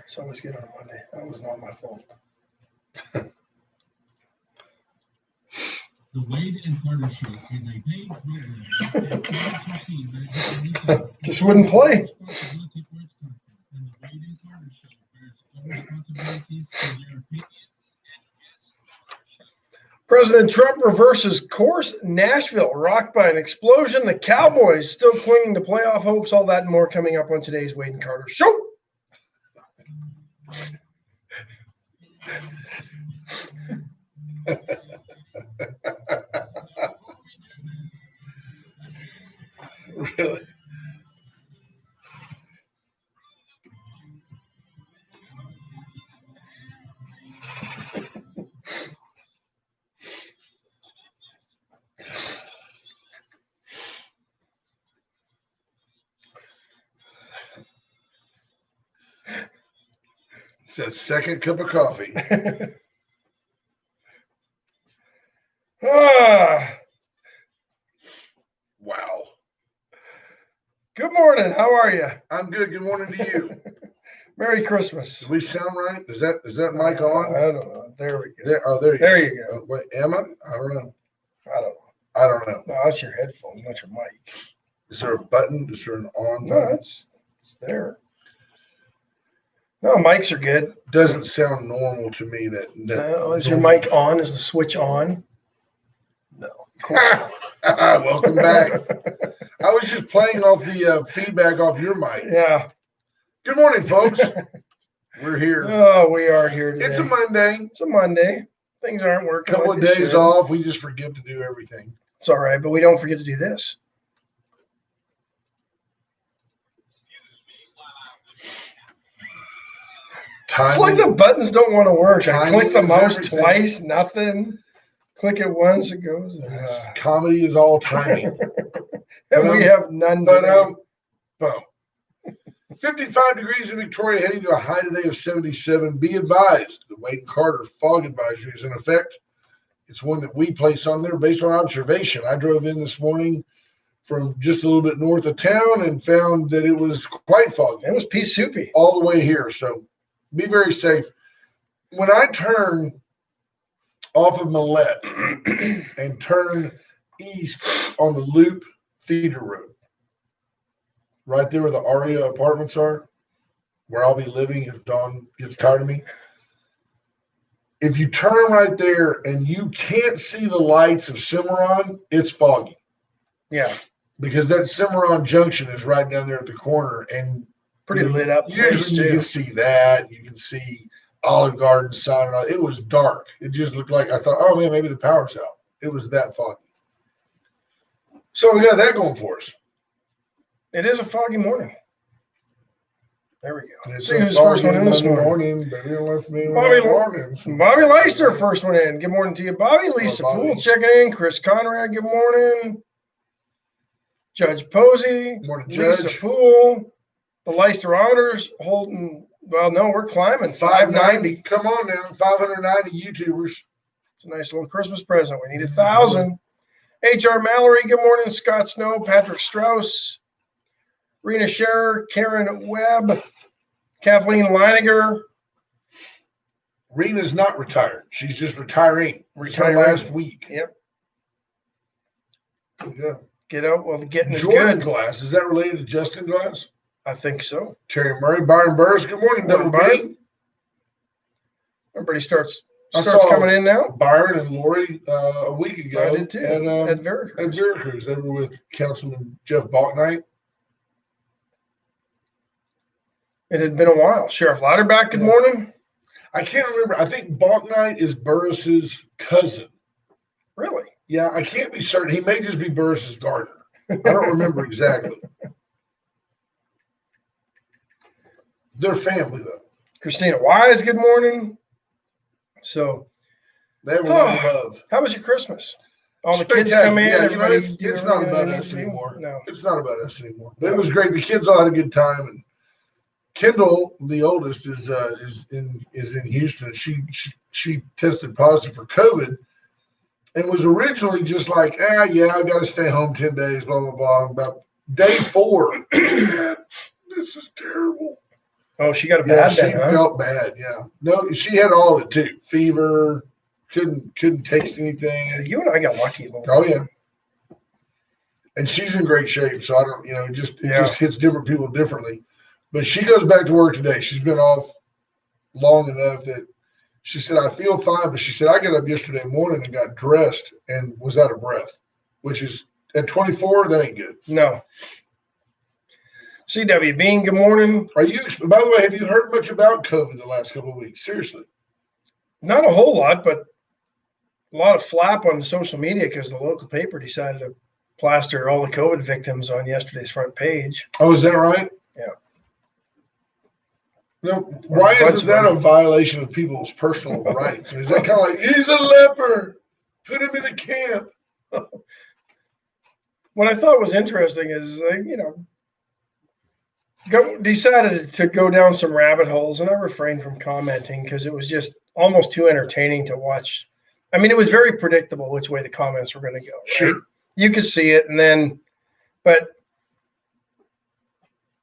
It's always good on a Monday. That was not my fault. The Wade and Carter Show is a paid program that Just wouldn't play. responsibility for its content, and the Wade and Carter Show bears all responsibilities for their opinion. President Trump reverses course. Nashville rocked by an explosion. The Cowboys still clinging to playoff hopes. All that and more coming up on today's Wade and Carter Show. Really? It's that second cup of coffee. Ah, Wow. good morning. How are you? I'm good. Good morning to you. Merry Christmas. Do we sound right? Is that mic on? I don't know. There we go. There you There you go. go. Wait, am I? I don't know. I don't know. I don't know. No, that's your headphones, not your mic. Is there a button? Is there an on No, button? it's there. No, mics are good. Doesn't sound normal to me that No, is your mic on? Is the switch on? No. Welcome back. I was just playing off the feedback off your mic. Yeah. Good morning, folks. We're here. Oh, we are here today. It's a Monday. It's a Monday. Things aren't working. Couple like of they days should. off. We just forget to do everything. It's all right, but we don't forget to do this. It's like the buttons don't want to work. I click the Timing is mouse everything. twice, nothing. Click it once, it goes. Comedy is all timing. And we have none today. Boom. 55 degrees in Victoria, heading to a high today of 77. Be advised, the Wade and Carter fog advisory is in effect. It's one that we place on there based on observation. I drove in this morning from just a little bit north of town and found that it was quite foggy. It was pea soupy. All the way here. So be very safe. When I turn off of Millette and turn east on the Loop Feeder Road, right there where the Aria apartments are, where I'll be living if Dawn gets tired of me. If you turn right there and you can't see the lights of Cimarron, it's foggy. Yeah. Because that Cimarron Junction is right down there at the corner, and Pretty lit up. usually you can see that. You can see Olive Garden sign. It was dark. It just looked like, I thought, oh man, maybe the power's out. It was that foggy. So we got that going for us. It is a foggy morning. There we go. It's See who's first one in this morning. Bobby Leister, first one in. Good morning to you, Bobby. Lisa Bobby. Poole checking in. Chris Conrad, good morning. Judge Posey. Morning, Lisa Judge. Poole. The Leisterometers holding, well, no, we're climbing. 590. Come on now. 590 YouTubers. It's a nice little Christmas present. We need 1,000. H.R. Mallory, good morning. Scott Snow, Patrick Strauss, Rena Scherer, Karen Webb, Kathleen Leininger. Rena's not retired. She's just retiring. Retiring. Last week. Yep. Yeah. Get out while the getting is Jordan good. Glass. Is that related to Justin Glass? I think so. Terry Murray, Byron Burris. Good morning, Morning, Double Byron. B. Everybody starts I saw coming in now. Byron and Lori a week ago. I did too. At Veracruz. At Veracruz. They were with Councilman Jeff Balknight. It had been a while. Sheriff Lauterbach, good morning. I can't remember. I think Balknight is Burris's cousin. Really? Yeah, I can't be certain. He may just be Burris's gardener. I don't remember exactly. They're family, though. Christina Wise, good morning. So, They have a lot of love. how was your Christmas? All the kids come in. Yeah, everybody it's do not everything about they us need to do? anymore. No. It's not about us anymore. But it was great. The kids all had a good time. And Kendall, the oldest, is in Houston. She tested positive for COVID and was originally just like, yeah, I got to stay home 10 days, blah, blah, blah. About day 4, this is terrible. Oh, she got a Yeah, bad she then, huh? felt bad. Yeah, no, she had all of it too. Fever, couldn't taste anything. You and I got lucky a little Oh bit. yeah, and she's in great shape. So I don't, it Yeah. just hits different people differently. But she goes back to work today. She's been off long enough that she said, I feel fine. But she said, I got up yesterday morning and got dressed and was out of breath, which is at 24, that ain't good. No. CW Bean, good morning. By the way, have you heard much about COVID the last couple of weeks? Seriously. Not a whole lot, but a lot of flap on social media because the local paper decided to plaster all the COVID victims on yesterday's front page. Oh, is that right? Yeah. No, why a bunch isn't of that them. a violation of people's personal rights? Is that kind of like, he's a leper, put him in the camp? What I thought was interesting is, decided to go down some rabbit holes, and I refrained from commenting because it was just almost too entertaining to watch. I mean, it was very predictable which way the comments were going to go. Right? Sure. You could see it, but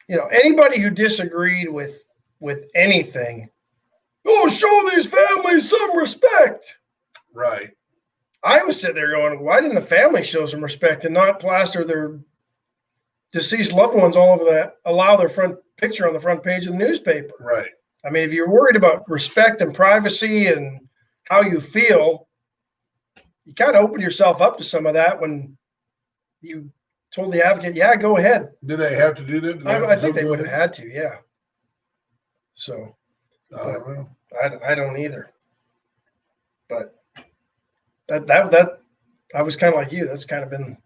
anybody who disagreed with anything, show these families some respect. Right. I was sitting there going, why didn't the family show some respect and not plaster their deceased loved ones all over allow their front picture on the front page of the newspaper? Right. I mean, if you're worried about respect and privacy and how you feel, you kind of open yourself up to some of that when you told the advocate, yeah, go ahead. Did they have to do that? I think they would have had to, yeah. So I don't know. I don't either. But that I was kind of like you. That's kind of been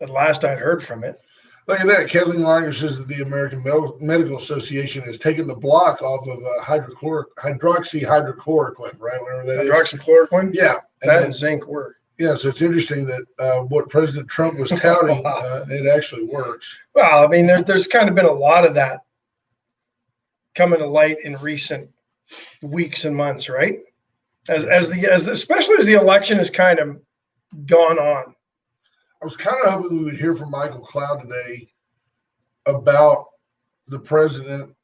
the last I'd heard from it. Look at that. Kathleen Langer says that the American Medical Association has taken the block off of hydroxychloroquine, right? Whatever that is. Hydroxychloroquine? Yeah. That and zinc work. Yeah, so it's interesting that what President Trump was touting, it actually works. Well, I mean, there's kind of been a lot of that coming to light in recent weeks and months, right? Especially as the election has kind of gone on. I was kind of hoping we would hear from Michael Cloud today about the president.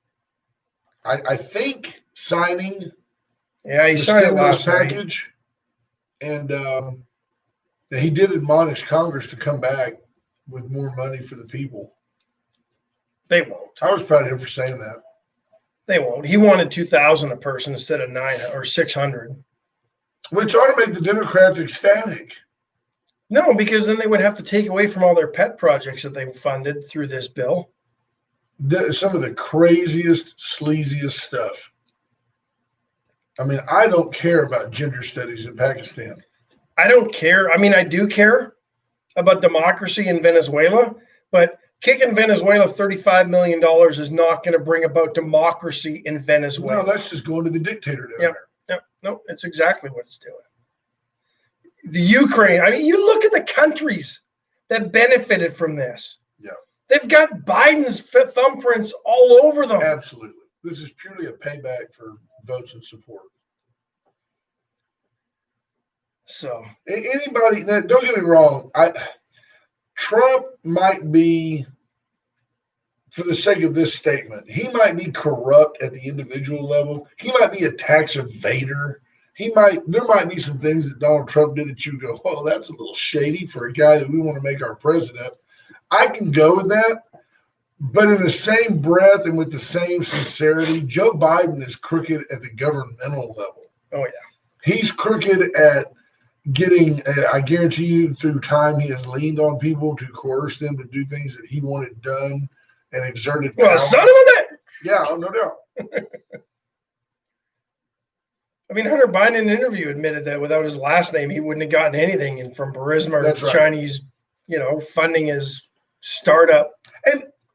I think signing he the signed it stimulus last night. package, and he did admonish Congress to come back with more money for the people. They won't. I was proud of him for saying that. They won't. He wanted 2,000 a person instead of 900 or 600. Which ought to make the Democrats ecstatic. No, because then they would have to take away from all their pet projects that they funded through this bill. Some of the craziest, sleaziest stuff. I mean, I don't care about gender studies in Pakistan. I don't care. I mean, I do care about democracy in Venezuela, but kicking Venezuela $35 million is not going to bring about democracy in Venezuela. No, that's just going to the dictator down there. No, it's exactly what it's doing. The Ukraine, I mean, you look at the countries that benefited from this. Yeah. They've got Biden's thumbprints all over them. Absolutely. This is purely a payback for votes and support. So anybody, now, don't get me wrong, Trump might be, for the sake of this statement, he might be corrupt at the individual level. He might be a tax evader. There might be some things that Donald Trump did that you go, oh, that's a little shady for a guy that we want to make our president. I can go with that. But in the same breath and with the same sincerity, Joe Biden is crooked at the governmental level. Oh, yeah. He's crooked at getting, I guarantee you, through time, he has leaned on people to coerce them to do things that he wanted done and exerted power. Well, son of a bitch. Yeah, no doubt. I mean, Hunter Biden in an interview admitted that without his last name, he wouldn't have gotten anything from Burisma or That's right. Chinese, funding his startup.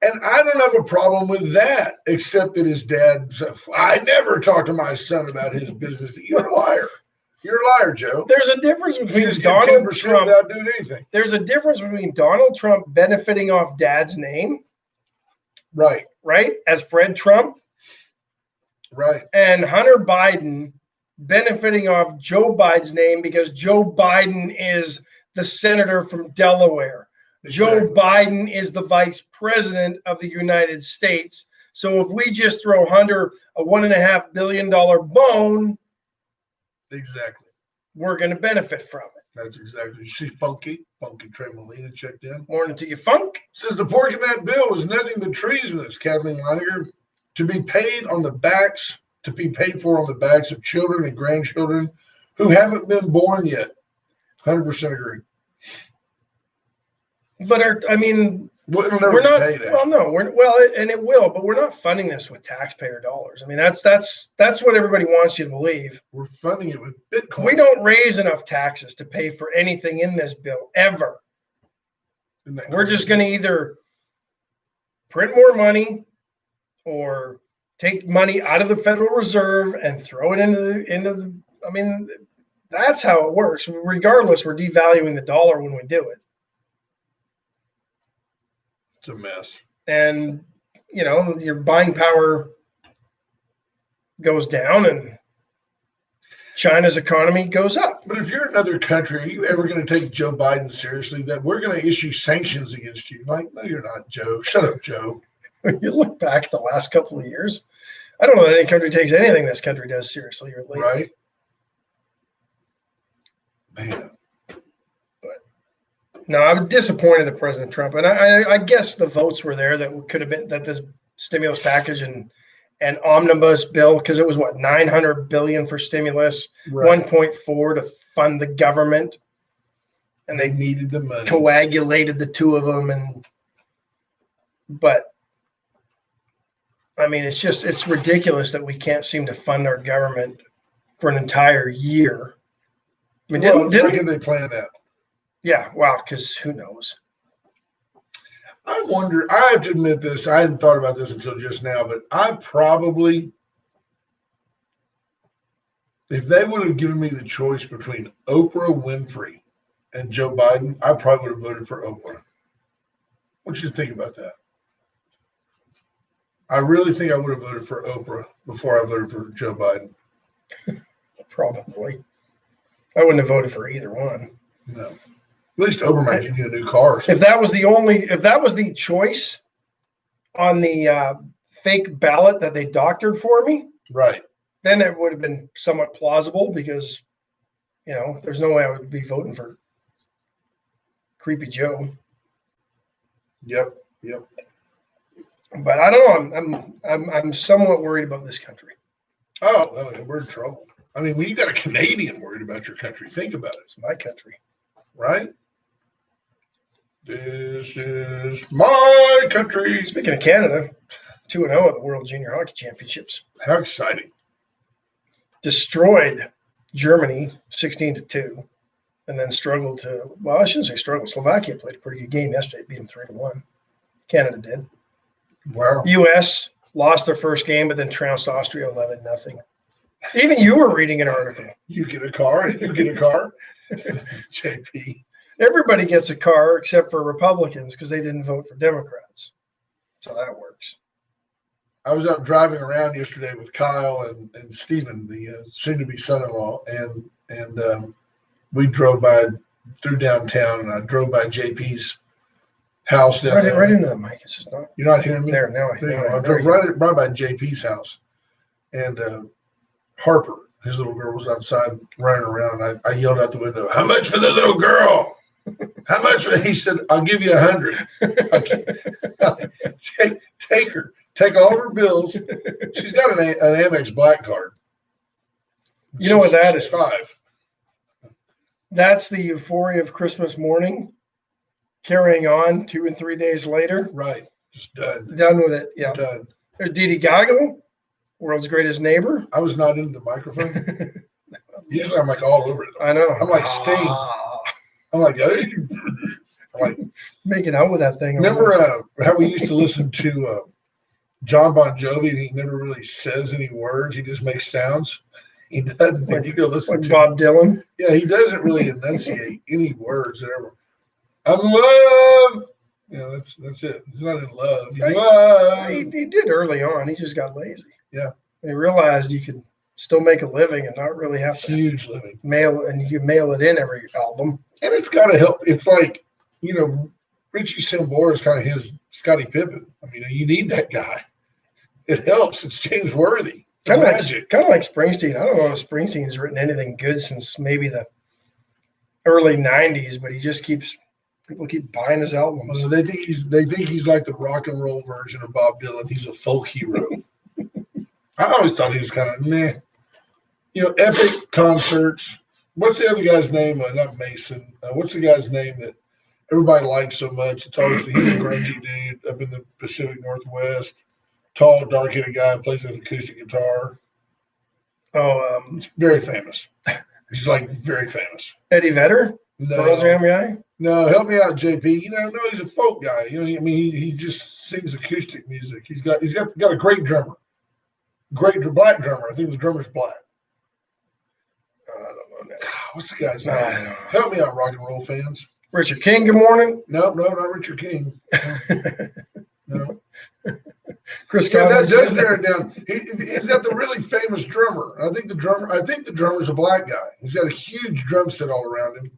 And I don't have a problem with that, except that his dad said, I never talk to my son about his business. You're a liar. You're a liar, Joe. There's a difference You between just get Donald 10% Trump. without doing anything. There's a difference between Donald Trump benefiting off dad's name, Right. as Fred Trump, Right. and Hunter Biden benefiting off Joe Biden's name because Joe Biden is the senator from Delaware. Exactly. Joe Biden is the vice president of the United States. So if we just throw Hunter a $1.5 billion bone, Exactly. we're going to benefit from it. That's exactly. You see Funky Trey Molina checked in. Morning to you, Funk. Says the pork in that bill was nothing but treasonous, Kathleen Leininger. To be paid for on the backs of children and grandchildren who haven't been born yet. 100% agree. But Well, it'll never we're be not. paid, Well, no, and it will, but we're not funding this with taxpayer dollars. I mean, that's what everybody wants you to believe. We're funding it with Bitcoin. We don't raise enough taxes to pay for anything in this bill ever. We're just going to either print more money or take money out of the Federal Reserve and throw it into the. I mean, that's how it works. Regardless, we're devaluing the dollar when we do it. It's a mess. And, your buying power goes down and China's economy goes up. But if you're another country, are you ever going to take Joe Biden seriously? That we're going to issue sanctions against you? Like, no, you're not, Joe. Shut up, Joe. When you look back at the last couple of years, I don't know that any country takes anything this country does seriously or lately. Right? Man. No, I'm disappointed at President Trump, and I guess the votes were there that could have been that this stimulus package and omnibus bill, because it was what, $900 billion for stimulus, Right. 1.4 to fund the government, and They they needed the money. coagulated the two of them, but I mean, it's ridiculous that we can't seem to fund our government for an entire year. I mean, Well, didn't how can they plan that? yeah, wow, because who knows? I wonder, I have to admit this, I hadn't thought about this until just now, but I probably, if they would have given me the choice between Oprah Winfrey and Joe Biden, I probably would have voted for Oprah. What do you think about that? I really think I would have voted for Oprah before I voted for Joe Biden. Probably. I wouldn't have voted for either one. No. At least Oprah might give you a new car. If that was the choice on the fake ballot that they doctored for me, Right. then it would have been somewhat plausible because, there's no way I would be voting for Creepy Joe. Yep. But I don't know. I'm somewhat worried about this country. Oh, well, we're in trouble. I mean, when you got a Canadian worried about your country, think about it, It's my country. right? This is my country. Speaking of Canada, 2-0 at the World Junior Hockey Championships. How exciting. Destroyed Germany 16-2, and then struggled to, well, I shouldn't say struggled. Slovakia played a pretty good game yesterday, beat them 3-1. Canada did. Wow. U.S. lost their first game, but then trounced Austria 11-0. Even you were reading an article. You get a car. You get a car. JP. Everybody gets a car except for Republicans because they didn't vote for Democrats. So that works. I was out driving around yesterday with Kyle and Stephen, the soon-to-be son-in-law, and we drove through downtown, and I drove by JP's house down there. Right into the mic. It's just not You're not hearing me? there now. There you go. I drove right by JP's house, and Harper, his little girl, was outside running around. And I yelled out the window, "How much for the little girl? How much?" He said, "I'll give you 100. Take her. Take all of her bills." She's got an Amex Black card. You know what that is? She's 5. That's the euphoria of Christmas morning, carrying on 2 and 3 days later. Right. Just done. Done with it. Yeah. Done. There's Didi Gago, world's greatest neighbor. I was not into the microphone. Usually I'm like all over it. I know. I'm like Sting. I'm like, hey. I'm like, making out with that thing. remember how we used to listen to John Bon Jovi, and he never really says any words. He just makes sounds. He doesn't. If you go listen like to Bob Dylan. Yeah, he doesn't really enunciate any words ever. I'm in love. Yeah, that's it. He's not in love. He's in love. He did early on. He just got lazy. Yeah. He realized you could still make a living and not really have to Huge living. mail it in every album. And it's got to help. It's like, Richie Sambora is kind of his Scottie Pippen. I mean, you need that guy. it helps. It's James Worthy. Kind of Magic. like Springsteen. I don't know if Springsteen's written anything good since maybe the early '90s, but people keep buying his albums. They think he's like the rock and roll version of Bob Dylan. He's a folk hero. I always thought he was kind of meh. Epic concerts. What's the other guy's name? Not Mason. What's the guy's name that everybody likes so much? He's a grungy dude up in the Pacific Northwest. Tall, dark-headed guy, plays an acoustic guitar. Oh, He's very famous. He's like very famous. Eddie Vedder, Pearl Jam guy. No, help me out, JP. No, he's a folk guy. He just sings acoustic music. He's got a great drummer, black drummer. I think the drummer's black. I don't know. What's the guy's I name? don't know. Help me out, rock and roll fans. Richard King. Good morning. No, not Richard King. No. Chris Yeah, that Conley. does narrow it down. He's got the really famous drummer. I think the drummer's a black guy. He's got a huge drum set all around him.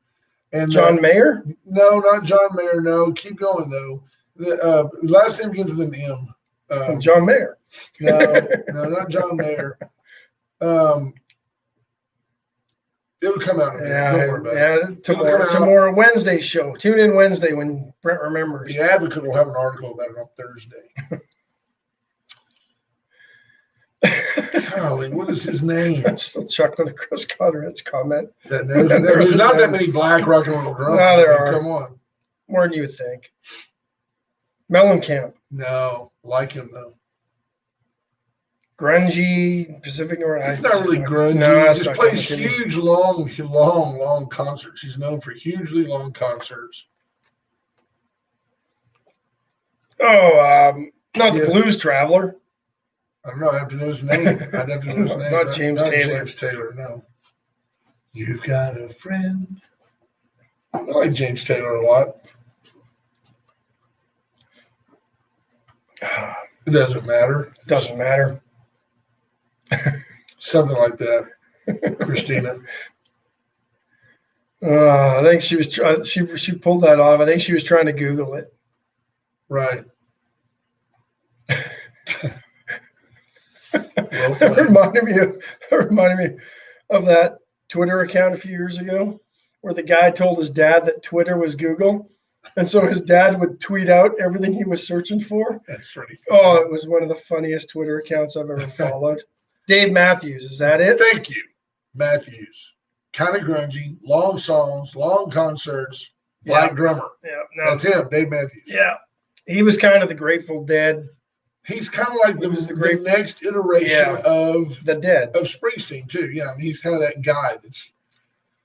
And John Mayer. No, not John Mayer. No, keep going though. The last name begins with an M. John Mayer. No, not John Mayer. It'll come out. Don't worry about it. Tomorrow Wednesday show. Tune in Wednesday when Brent remembers. The Advocate will have an article about it on Thursday. Golly, what is his name? I'm still chuckling at Chris Conrad's comment. There's not that many black rock and roll drummers. No, there are. Come on. More than you would think. Mellencamp. No, like him though. Grungy, Pacific Northwest. He's not really grungy. No, he just plays huge, long concerts. He's known for hugely long concerts. Oh, not the Blues Traveler. I don't know. I have to know his name. I'd have to know his name. Not James Taylor. James Taylor, no. You've got a friend. I like James Taylor a lot. It doesn't matter. Doesn't matter. Something like that. Christina. I think she was she pulled that off. I think she was trying to Google it. Right. That reminded me of that Twitter account a few years ago where the guy told his dad that Twitter was Google. And so his dad would tweet out everything he was searching for. That's pretty funny. Oh, it was one of the funniest Twitter accounts I've ever followed. Dave Matthews, is that it? Thank you. Matthews. Kind of grungy, long songs, long concerts, black drummer. Yeah. No, That's him, Dave Matthews. yeah. He was kind of the Grateful Dead. He's kind of like the next iteration of The Dead. Of Springsteen, too. Yeah, he's kind of that guy that's.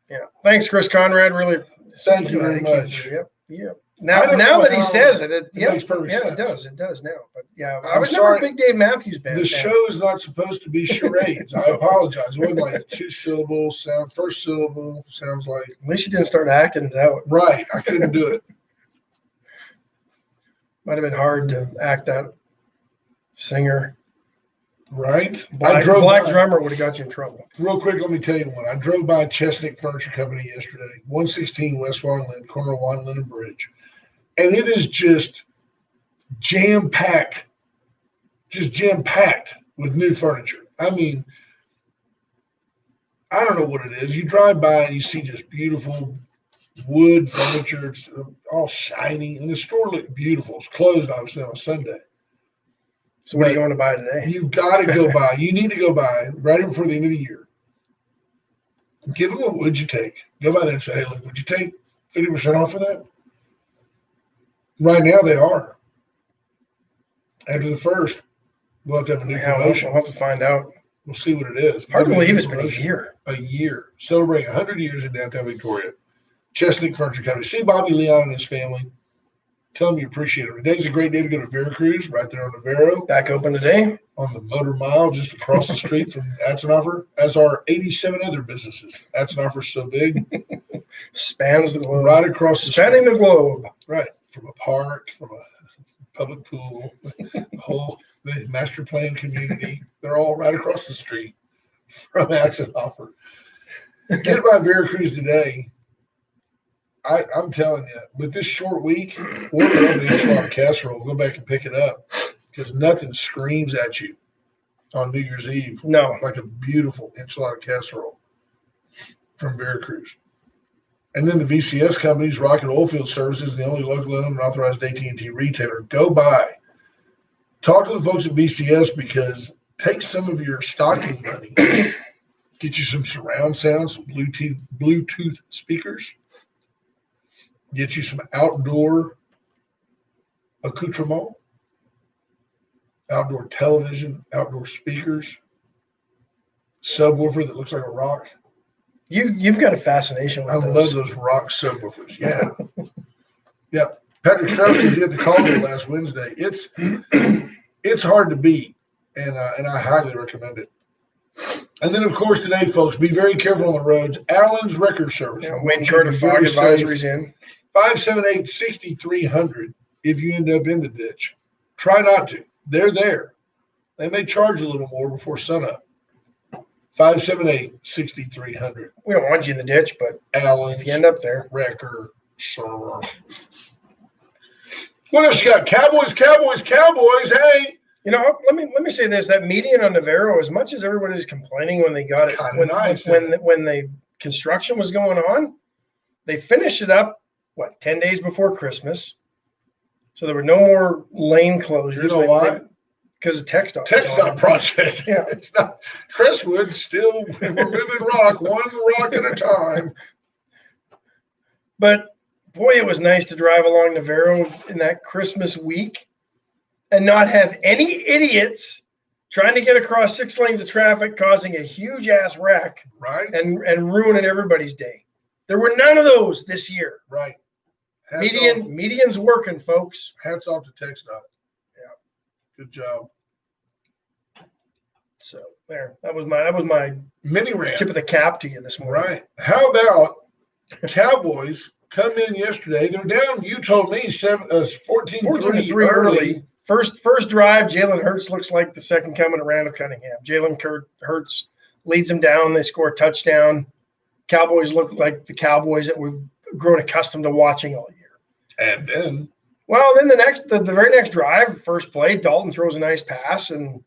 Yeah. Thanks, Chris Conrad. Really. Thank you very much. Yep. Yeah. Now that he says it makes perfect sense. It does. It does now. But yeah, I I'm was sorry. never a big Dave Matthews fan. The show is not supposed to be charades. I apologize. It wasn't like two syllables sound. First syllable sounds like. At least you didn't start acting it out. Right. I couldn't do it. Might have been hard to act that singer. Right. Black drummer would have got you in trouble. Real quick, let me tell you one. I drove by Chesnick Furniture Company yesterday, 116 West Wildland, corner of Wildland and Bridge. And it is just jam-packed with new furniture. I mean, I don't know what it is. You drive by and you see just beautiful wood furniture. It's all shiny. And the store looked beautiful. It's closed, obviously, on Sunday. So what are you going to buy today? You've got to go by. You need to go by right before the end of the year. Give them a would you take. Go by there and say, hey, look, would you take 50% off of that? Right now they are. After the first, we'll have to have a new promotion. We'll have to find out. We'll see what it is. Hard to believe it's been a year. A year. Celebrating 100 years in downtown Victoria. Chesnick Furniture Company. See Bobby Leon and his family. Tell them you appreciate it. Today's a great day to go to Veracruz, right there on the Vero. Back open today. On the Motor Mile, just across the street from Atzenhofer, as are 87 other businesses. Atzenhofer's so big. Spans the globe. Right across the Spanning street. the globe. Right. From a park, from a public pool, the master plan community. They're all right across the street from Atzenhofer. Get by Veracruz today. I'm telling you, with this short week, order up the enchilada casserole. Go back and pick it up because nothing screams at you on New Year's Eve, No. like a beautiful enchilada casserole from Veracruz. And then the VCS companies, Rocket Oilfield Services, the only locally owned and authorized AT&T retailer. Go by. Talk to the folks at VCS because take some of your stocking money, get you some surround sounds, some Bluetooth speakers, get you some outdoor accoutrement, outdoor television, outdoor speakers, subwoofer that looks like a rock. You've got a fascination with I those. love those rock subwoofers. Yeah. Yeah. Patrick Strauss was at the Colorado last Wednesday. It's hard to beat, and I highly recommend it. And then, of course, today, folks, be very careful on the roads. Allen's Record Service. Yeah, Wayne Carter Be fog very safe. advisories in. 578-6300 if you end up in the ditch. Try not to. They're there. They may charge a little more before sunup. 578-6300. We don't want you in the ditch, but Allen's if you end up there. Record Service. What else you got? Cowboys. Hey. You know, let me say this: that median on Navarro, as much as everybody's complaining when they got it, Kinda nice. when the construction was going on, they finished it up 10 days before Christmas, so there were no more lane closures. You know why? Because of TxDOT. TxDOT project. Yeah. It's not Crestwood. Still, we're moving rock one rock at a time. But boy, it was nice to drive along Navarro in that Christmas week and not have any idiots trying to get across 6 lanes of traffic, causing a huge ass wreck Right. and ruining everybody's day. There were none of those this year. Right. Median's working, folks. Hats off to TxDOT. Yeah. Good job. So there, that was my Mini ramp. tip of the cap to you this morning. Right. How about Cowboys come in yesterday? They're down, you told me, 14-3 early. First drive, Jalen Hurts looks like the second coming of Randall Cunningham. Jalen Hurts leads them down. They score a touchdown. Cowboys look like the Cowboys that we've grown accustomed to watching all year. And then the very next drive, first play, Dalton throws a nice pass, and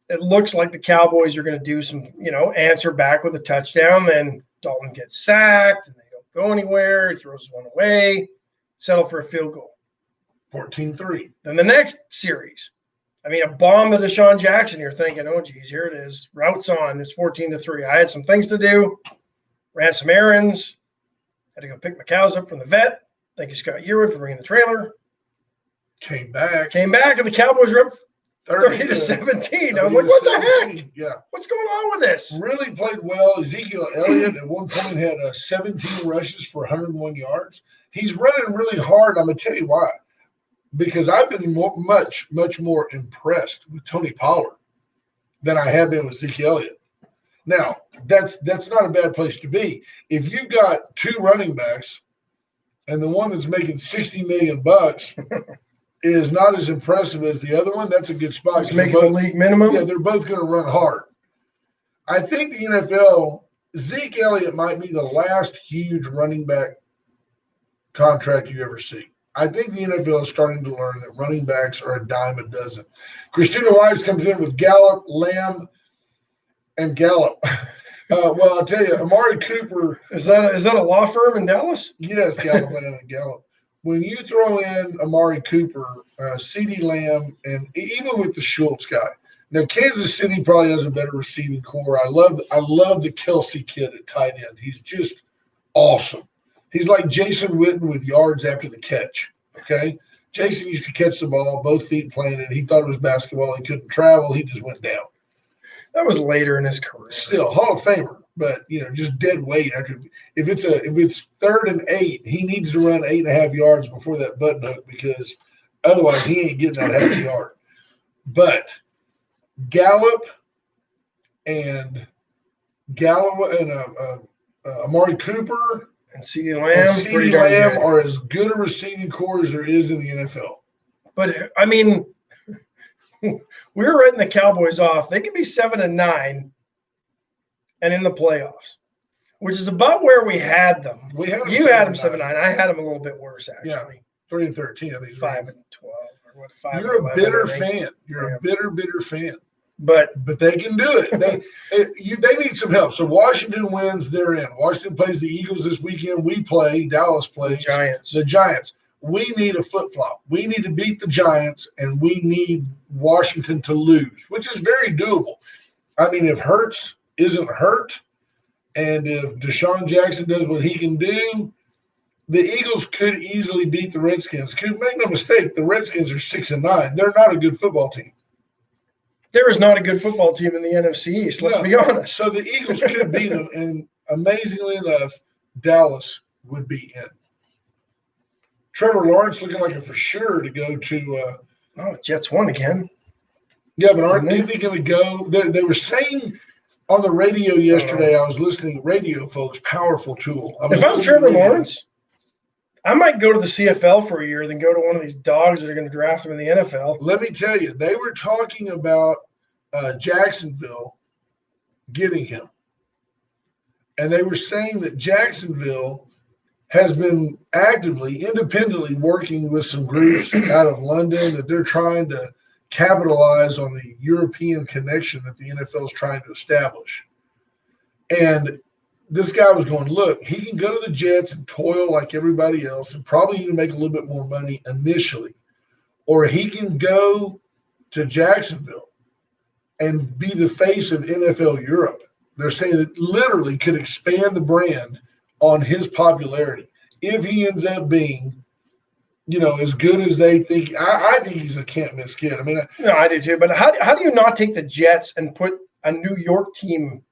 it looks like the Cowboys are going to do some, answer back with a touchdown. Then Dalton gets sacked, and they don't go anywhere. He throws one away, settle for a field goal. 14-3. Then the next series, a bomb to Deshaun Jackson. You're thinking, oh, geez, here it is. Routes on. It's 14-3. I had some things to do, ran some errands, had to go pick my cows up from the vet. Thank you, Scott Yearwood, for bringing the trailer. Came back, and the Cowboys were up 30-17. I was like, what the heck? Yeah. What's going on with this? Really played well. Ezekiel Elliott at one point had 17 rushes for 101 yards. He's running really hard. I'm going to tell you why. Because I've been much more impressed with Tony Pollard than I have been with Ezekiel Elliott. Now, that's not a bad place to be. If you've got 2 running backs and the one that's making $60 million is not as impressive as the other one, that's a good spot. He's making the league minimum. Yeah, they're both going to run hard. I think the NFL, Zeke Elliott might be the last huge running back contract you ever see. I think the NFL is starting to learn that running backs are a dime a dozen. Christina Wise comes in with Gallup, Lamb, and Gallup. Well, I'll tell you, Amari Cooper. Is that a law firm in Dallas? Yes, Gallup, Lamb, and Gallup. When you throw in Amari Cooper, CeeDee Lamb, and even with the Schultz guy, now Kansas City probably has a better receiving core. I love the Kelsey kid at tight end. He's just awesome. He's like Jason Witten with yards after the catch, okay? Jason used to catch the ball, both feet planted. He thought it was basketball. He couldn't travel. He just went down. That was later in his career. Still, Hall of Famer, but, just dead weight. If it's 3rd and 8, he needs to run 8.5 yards before that button hook because otherwise he ain't getting that half yard. But Gallup and Amari Cooper – and CeeDee Lamb, CeeDee Lamb are as good a receiving core as there is in the NFL. But we were writing the Cowboys off. They could be 7-9 and in the playoffs, which is about where we had them. You had them 7-9. I had them a little bit worse, actually. Yeah, 3-13. I think 5-12 or what? 5. You're a bitter fan. You're a bitter fan. But they can do it. They need some help. So Washington wins, they're in. Washington plays the Eagles this weekend. We play, Dallas the plays Giants. the Giants. We need a flip-flop. We need to beat the Giants, and we need Washington to lose, which is very doable. I mean, if Hurts isn't hurt, and if Deshaun Jackson does what he can do, the Eagles could easily beat the Redskins. Make no mistake, the Redskins are 6-9. They're not a good football team. There is not a good football team in the NFC East, let's be honest. So the Eagles could beat them, and amazingly enough, Dallas would be in. Trevor Lawrence looking like a for sure to go to Jets won again. Yeah, but isn't he going to go? They were saying on the radio yesterday, I was listening, radio folks, powerful tool. If I'm Trevor Lawrence, I might go to the CFL for a year than go to one of these dogs that are going to draft him in the NFL. Let me tell you, they were talking about Jacksonville getting him. And they were saying that Jacksonville has been actively, independently working with some groups out of London that they're trying to capitalize on the European connection that the NFL is trying to establish. And this guy was going, look, he can go to the Jets and toil like everybody else and probably even make a little bit more money initially. Or he can go to Jacksonville and be the face of NFL Europe. They're saying that literally could expand the brand on his popularity if he ends up being, as good as they think. I think he's a can't-miss kid. I mean, no, I do too. But how do you not take the Jets and put a New York team?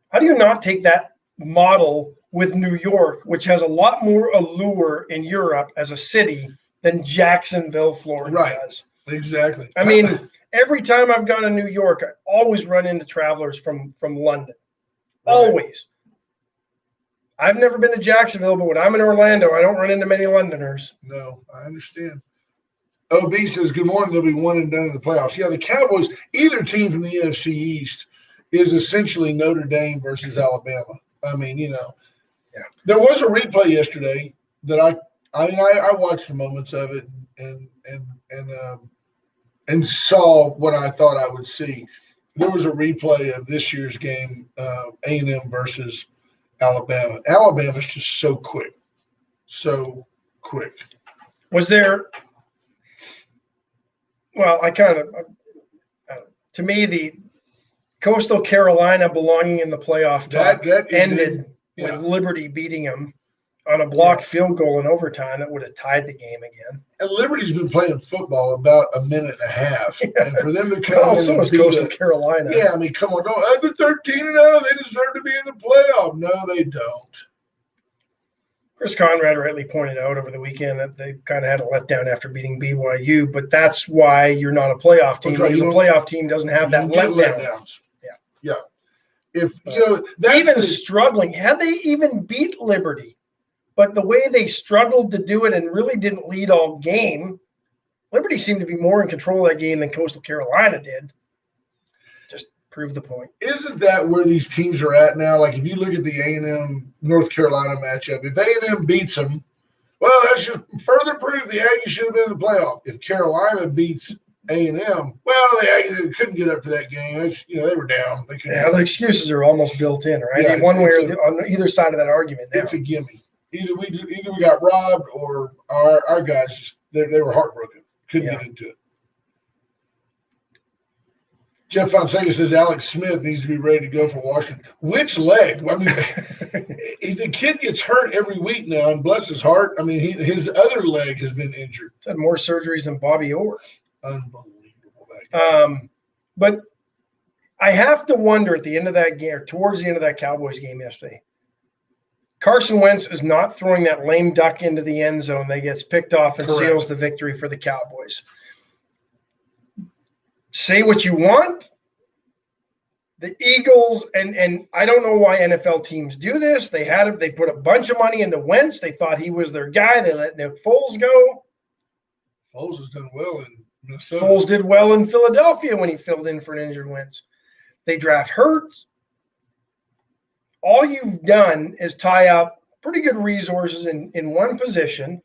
How do you not take that model with New York, which has a lot more allure in Europe as a city than Jacksonville, Florida does? Exactly. I mean, every time I've gone to New York, I always run into travelers from London. Right. Always. I've never been to Jacksonville, but when I'm in Orlando, I don't run into many Londoners. No, I understand. OB says, good morning. They'll be one and done in the playoffs. Yeah, the Cowboys, either team from the NFC East is essentially Notre Dame versus Alabama. I mean, Yeah. There was a replay yesterday that I watched moments of it and saw what I thought I would see. There was a replay of this year's game, A&M versus Alabama. Alabama's just so quick. So quick. Was there – well, to me, the Coastal Carolina belonging in the playoff talk ended with Liberty beating them on a blocked field goal in overtime that would have tied the game again. And Liberty's been playing football about a minute and a half. Yeah. And for them to come in and beat Coastal Carolina. Yeah, I mean, come on. They're 13-0. They deserve to be in the playoff. No, they don't. Chris Conrad rightly pointed out over the weekend that they kind of had a letdown after beating BYU, but that's why you're not a playoff team. Because a playoff team doesn't have that letdowns. Yeah. If, struggling, had they even beat Liberty, but the way they struggled to do it and really didn't lead all game, Liberty seemed to be more in control of that game than Coastal Carolina did. Just prove the point. Isn't that where these teams are at now? Like if you look at the A&M North Carolina matchup, if A&M beats them, well, that should further prove the Aggies should have been in the playoff. If Carolina beats A&M, well, the Aggies couldn't get up to that game. They were down. The excuses are almost built in, right? Yeah, one way or on either side of that argument. Now. It's a gimme. Either we got robbed or our guys just they were heartbroken. Couldn't get into it. Jeff Fonseca says Alex Smith needs to be ready to go for Washington. Which leg? I mean, the kid gets hurt every week now, and bless his heart. I mean, his other leg has been injured. He's had more surgeries than Bobby Orr. Unbelievable. But I have to wonder at the end of that game, or towards the end of that Cowboys game yesterday, Carson Wentz is not throwing that lame duck into the end zone that gets picked off and seals the victory for the Cowboys. Say what you want. The Eagles, and I don't know why NFL teams do this. They put a bunch of money into Wentz. They thought he was their guy. They let Nick Foles go. Foles has done well in Minnesota. Foles did well in Philadelphia when he filled in for an injured Wentz. They draft Hurts. All you've done is tie up pretty good resources in one position,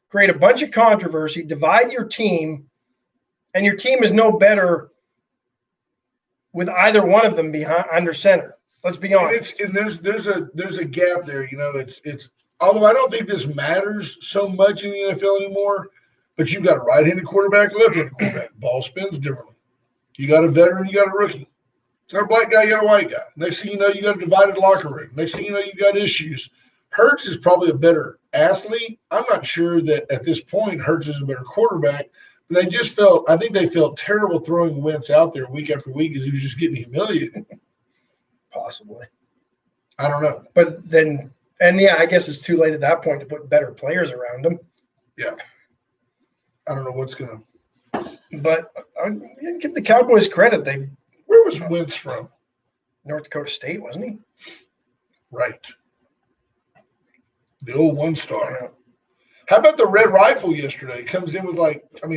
create a bunch of controversy, divide your team, and your team is no better with either one of them behind under center. Let's be And honest. there's a gap there. It's although I don't think this matters so much in the NFL anymore, but you've got a right-handed quarterback, left-handed quarterback. Ball spins differently. You got a veteran, you got a rookie. It's not a black guy, you got a white guy. Next thing you know, you got a divided locker room. Next thing you know, you got issues. Hurts is probably a better athlete. I'm not sure that at this point Hurts is a better quarterback. But I think they felt terrible throwing Wentz out there week after week because he was just getting humiliated. Possibly. I don't know. But then, and yeah, I guess it's too late at that point to put better players around him. Yeah. I don't know what's going to. But I give the Cowboys credit. Where was Wentz from? North Dakota State, wasn't he? Right. The old one-star. Yeah. How about the Red Rifle yesterday? Comes in with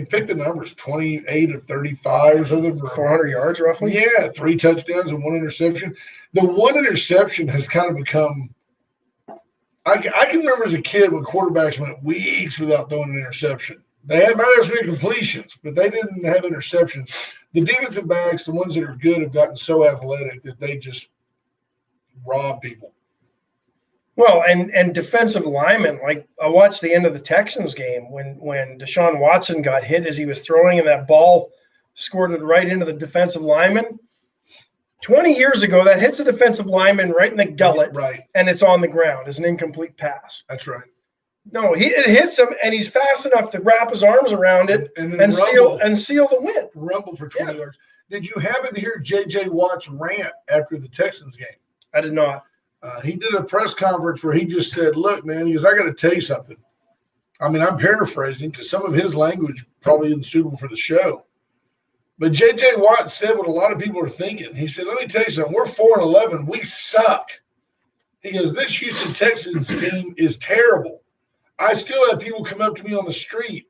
pick the numbers, 28 of 35 or something. 400 yards roughly. Yeah, 3 touchdowns and 1 interception. The 1 interception has kind of become I can remember as a kid when quarterbacks went weeks without throwing an interception. They might have some completions, but they didn't have interceptions. The defensive backs, the ones that are good, have gotten so athletic that they just rob people. Well, and defensive linemen, like I watched the end of the Texans game when Deshaun Watson got hit as he was throwing and that ball squirted right into the defensive lineman. 20 years ago, that hits a defensive lineman right in the gullet, Right. And it's on the ground as an incomplete pass. That's right. No, it hits him, and he's fast enough to wrap his arms around it And then and seal the win. rumble for 20 yards. Did you happen to hear J.J. Watt's rant after the Texans game? I did not. He did a press conference where he just said, look, man, he goes, I got to tell you something. I mean, I'm paraphrasing because some of his language probably isn't suitable for the show. But J.J. Watt said what a lot of people are thinking. He said, let me tell you something. We're 4-11. We suck. He goes, this Houston Texans team is terrible. I still have people come up to me on the street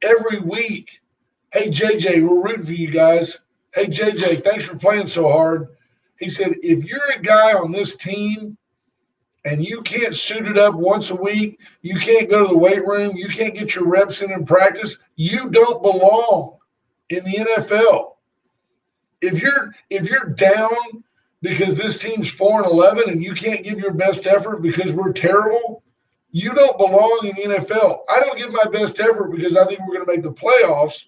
every week. Hey, JJ, we're rooting for you guys. Hey, JJ, thanks for playing so hard. He said, if you're a guy on this team and you can't suit it up once a week, you can't go to the weight room, you can't get your reps in practice, you don't belong in the NFL. If you're down because this team's 4-11 and you can't give your best effort because we're terrible, you don't belong in the NFL. I don't give my best effort because I think we're going to make the playoffs.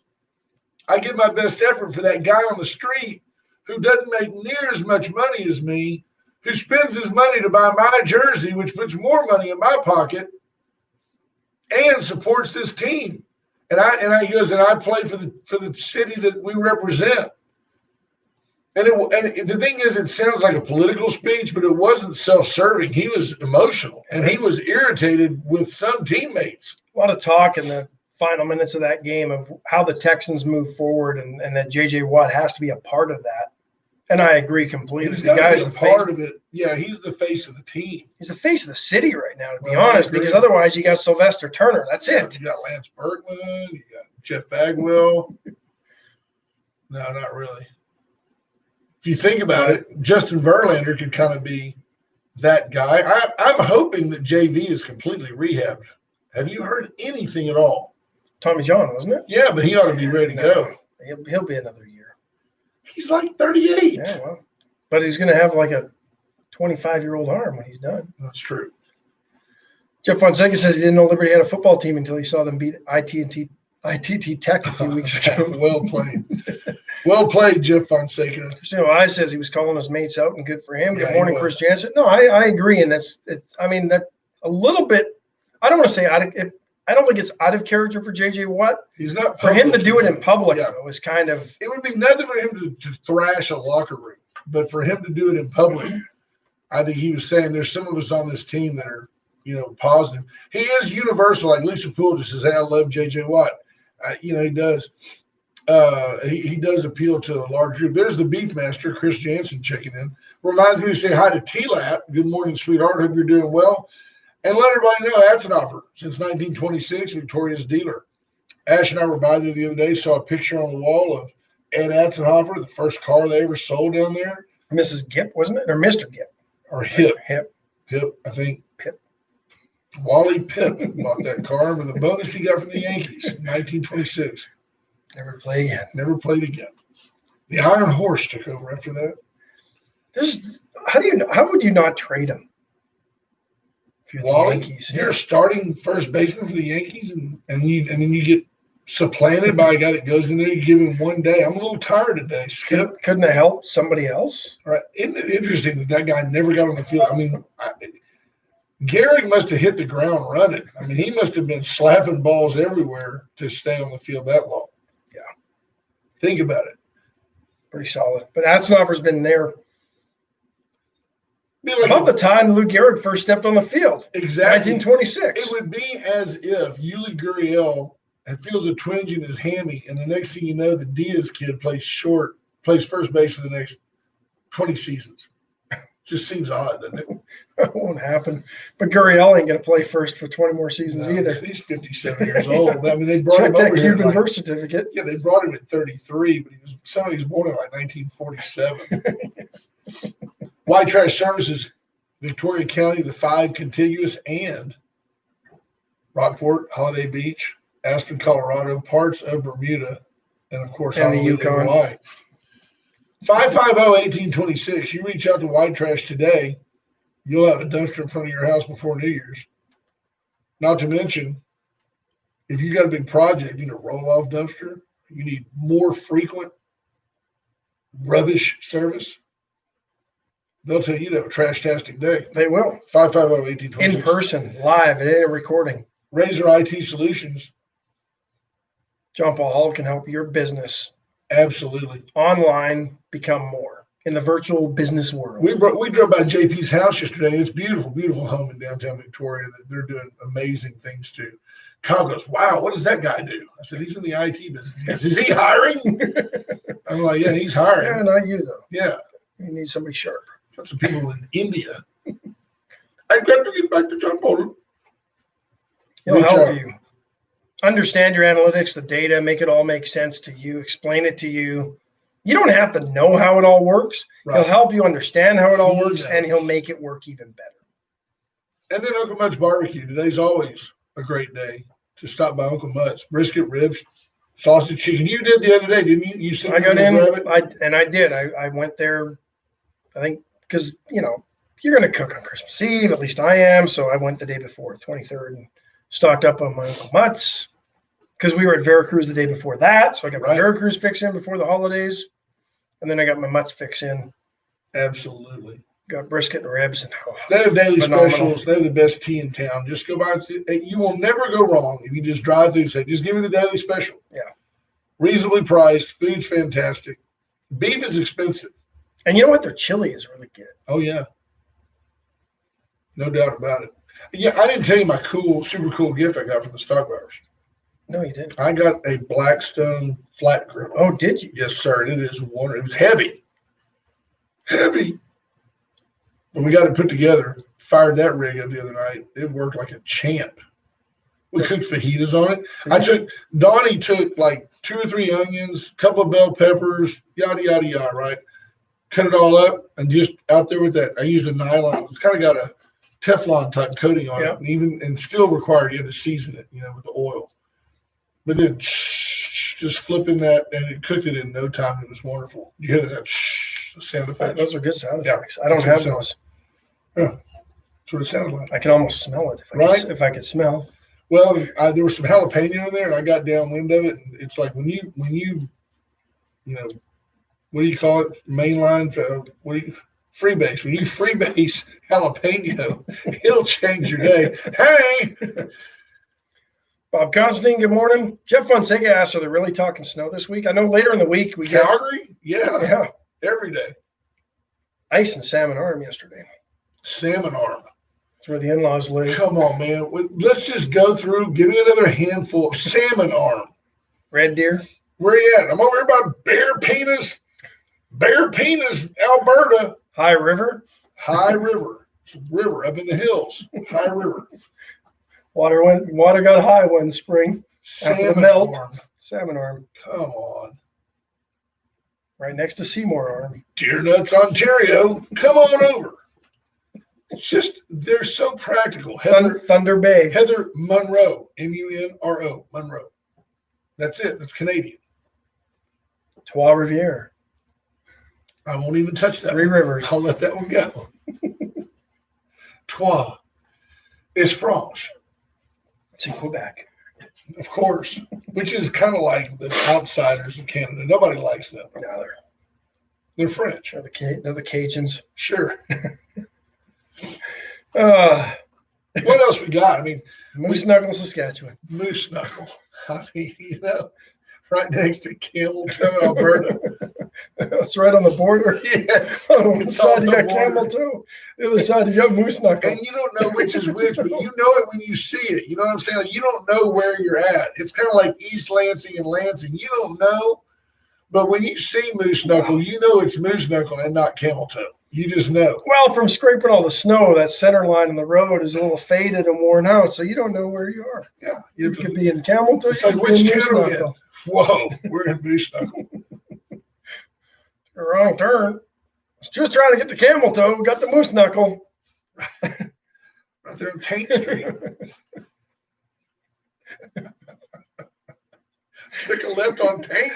I give my best effort for that guy on the street who doesn't make near as much money as me, who spends his money to buy my jersey, which puts more money in my pocket, and supports this team. And I goes, and I play for the city that we represent. And the thing is, it sounds like a political speech, but it wasn't self-serving. He was emotional, and he was irritated with some teammates. A lot of talk in the final minutes of that game of how the Texans move forward and that J.J. Watt has to be a part of that. And I agree completely. He's The guy's a part of it. Yeah, he's the face of the team. He's the face of the city right now, to be Well, I honest, agree. because otherwise you got Sylvester Turner. That's it. You got Lance Berkman. You got Jeff Bagwell. No, not really. If you think about it, Justin Verlander could kind of be that guy. I'm hoping that JV is completely rehabbed. Have you heard anything at all? Tommy John, wasn't it? Yeah, but he ought to be ready to go. He'll be another year. He's like 38. Yeah, well, but he's going to have like a 25-year-old arm when he's done. That's true. Jeff Fonseca says he didn't know Liberty had a football team until he saw them beat ITT Tech a few weeks ago. Well played. Well played, Jeff Fonseca. Christian I says he was calling his mates out, and good for him. Yeah, Good he morning, was. Chris Jansen. No, I agree, and that a little bit. I don't want to say I don't think it's out of character for J.J. Watt. He's not For him to do it in public, Yeah. though, is kind of It would be nothing for him to thrash a locker room, but for him to do it in public, I think he was saying there's some of us on this team that are, positive. He is universal, like Lisa Poole just says, hey, I love J.J. Watt. He does. He does appeal to a large group. There's the Beefmaster, Chris Jansen, checking in. Reminds me to say hi to T-Lap. Good morning, sweetheart. Hope you're doing well. And let everybody know that's an offer. Since 1926, Victoria's dealer. Ash and I were by there the other day, saw a picture on the wall of Ed Atzenhofer, the first car they ever sold down there. Mrs. Gipp, wasn't it? Or Mr. Gipp? Or Hip, Hip. I think. Pip. Wally Pip bought that car with the bonus he got from the Yankees in 1926. Never play again. Never played again. The Iron Horse took over after that. How would you not trade him? If you're the Wally, Yankees. you're starting first baseman for the Yankees, and then you get supplanted by a guy that goes in there. You give him 1 day. I'm a little tired today, Skip. Couldn't it help somebody else? Right? Isn't it interesting that guy never got on the field? I mean, Gehrig must have hit the ground running. I mean, he must have been slapping balls everywhere to stay on the field that long. Yeah. Think about it. Pretty solid. But Atznover's been there Be like about the time Lou Gehrig first stepped on the field. exactly. 1926. It would be as if Yuli Gurriel feels a twinge in his hammy, and the next thing you know, the Diaz kid plays first base for the next 20 seasons. Just seems odd, doesn't it? That won't happen. But Gurriel ain't going to play first for 20 more seasons No, either. He's 57 years old. I mean, they brought Check him that over here. Cuban birth certificate. Yeah, they brought him at 33, but somebody was born in like 1947. White Trash Services, Victoria County, the 5 contiguous, and Rockport, Holiday Beach, Aspen, Colorado, parts of Bermuda, and of course, And the Honolulu, Yukon. Hawaii. 550-1826. You reach out to White Trash today, you'll have a dumpster in front of your house before New Year's. Not to mention, if you got a big project, you need a roll-off dumpster, you need more frequent rubbish service, they'll tell you to have a trash-tastic day. They will. 550-1826. In person, live, it ain't a recording. Razor IT Solutions, John Paul Hall can help your business absolutely. online become more in the virtual business world. We drove by JP's house yesterday. It's beautiful, beautiful home in downtown Victoria that they're doing amazing things to. Kyle goes, wow, what does that guy do? I said, he's in the IT business. He goes, is he hiring? I'm like, yeah, he's hiring. Yeah, not you, though. Yeah. You need somebody sharp. Got some people in India. I've got to get back to John Paul. He'll Reach help out. you understand your analytics, the data, make it all make sense to you, explain it to you. You don't have to know how it all works. He'll Right. help you understand how it all He works, and knows. he'll make it work even better. And then Uncle Mutt's Barbecue. Today's always a great day to stop by Uncle Mutt's. Brisket, ribs, sausage, chicken. You did the other day, didn't you? You said I got in, grab it? I did. I went there, I think, because, you're going to cook on Christmas Eve. At least I am. So I went the day before, 23rd, and stocked up on my Uncle Mutt's because we were at Veracruz the day before that. So I got my Right. Veracruz fix in before the holidays. And then I got my Mutt's fix in. Absolutely. Got brisket and ribs. And They have daily Phenomenal. specials. They're the best tea in town. Just go by. You will never go wrong if you just drive through and say, just give me the daily special. Yeah. Reasonably priced. Food's fantastic. Beef is expensive. And you know what? Their chili is really good. Oh, yeah. No doubt about it. Yeah, I didn't tell you my super cool gift I got from the stock buyers. No, you didn't. I got a Blackstone flat grill. Oh, did you? Yes, sir. It is wonderful. It was heavy. Heavy. But we got it put together. Fired that rig up the other night. It worked like a champ. We cooked fajitas on it. Donnie took like 2 or 3 onions, a couple of bell peppers, yada, yada, yada, right? Cut it all up and just out there with that. I used a nylon. It's kind of got a Teflon type coating on Yeah. it. And still required you to season it, with the oil. But then just flipping that, and it cooked it in no time. It was wonderful. You hear that sound effect? Those are good sound Yeah, effects. I don't that's have what those. That's what it sounded like. I can almost smell it if I could smell. Well, there was some jalapeno in there, and I got downwind of it. And it's like when you what do you call it? Mainline, freebase. When you freebase jalapeno, it'll change your day. Hey, Bob Constantine, good morning. Jeff Fonseca asked, are they really talking snow this week? I know later in the week we got Calgary? Yeah, every day. ice and Salmon Arm yesterday. Salmon arm. That's where the in-laws live. Come on, man. Let's just go through. Give me another handful of salmon arm. Red Deer. Where you at? I'm over here by Bear Penis, Alberta. High River. High River. It's a river up in the hills. High River. Water got high one spring. Salmon melt. arm. Salmon Arm. Come on. Right next to Seymour Arm. Deer Nuts, Ontario. Come on over. It's just, they're so practical. Thunder Bay. Heather Munro. Munro. Monroe. That's it. That's Canadian. Trois Rivières. I won't even touch that Three one. Rivers. I'll let that one go. Trois is France, It's in Quebec. of course, which is kind of like the outsiders of Canada. Nobody likes them. No, They're French. they're the Cajuns. Sure. What else we got? I mean, Moose Knuckle, Saskatchewan. Moose Knuckle. I mean, right next to Camel Toe, Alberta. It's right on the border. Yes. On one It's side on you the got border. Camel Toe. The other side you got Moose Knuckle. And you don't know which is which, but you know it when you see it. You know what I'm saying? Like, you don't know where you're at. It's kind of like East Lansing and Lansing. You don't know. But when you see Moose Knuckle, you know it's Moose Knuckle and not Camel Toe. You just know. Well, from scraping all the snow, that center line on the road is a little faded and worn out, so you don't know where you are. Yeah. You could be in Camel Toe. It's you like, could be which in Moose channel Knuckle. Whoa, we're in Moose Knuckle. Wrong turn. Was just trying to get to Camel Toe. Got the Moose Knuckle. Right there on Taint Street. Took a left on Taint.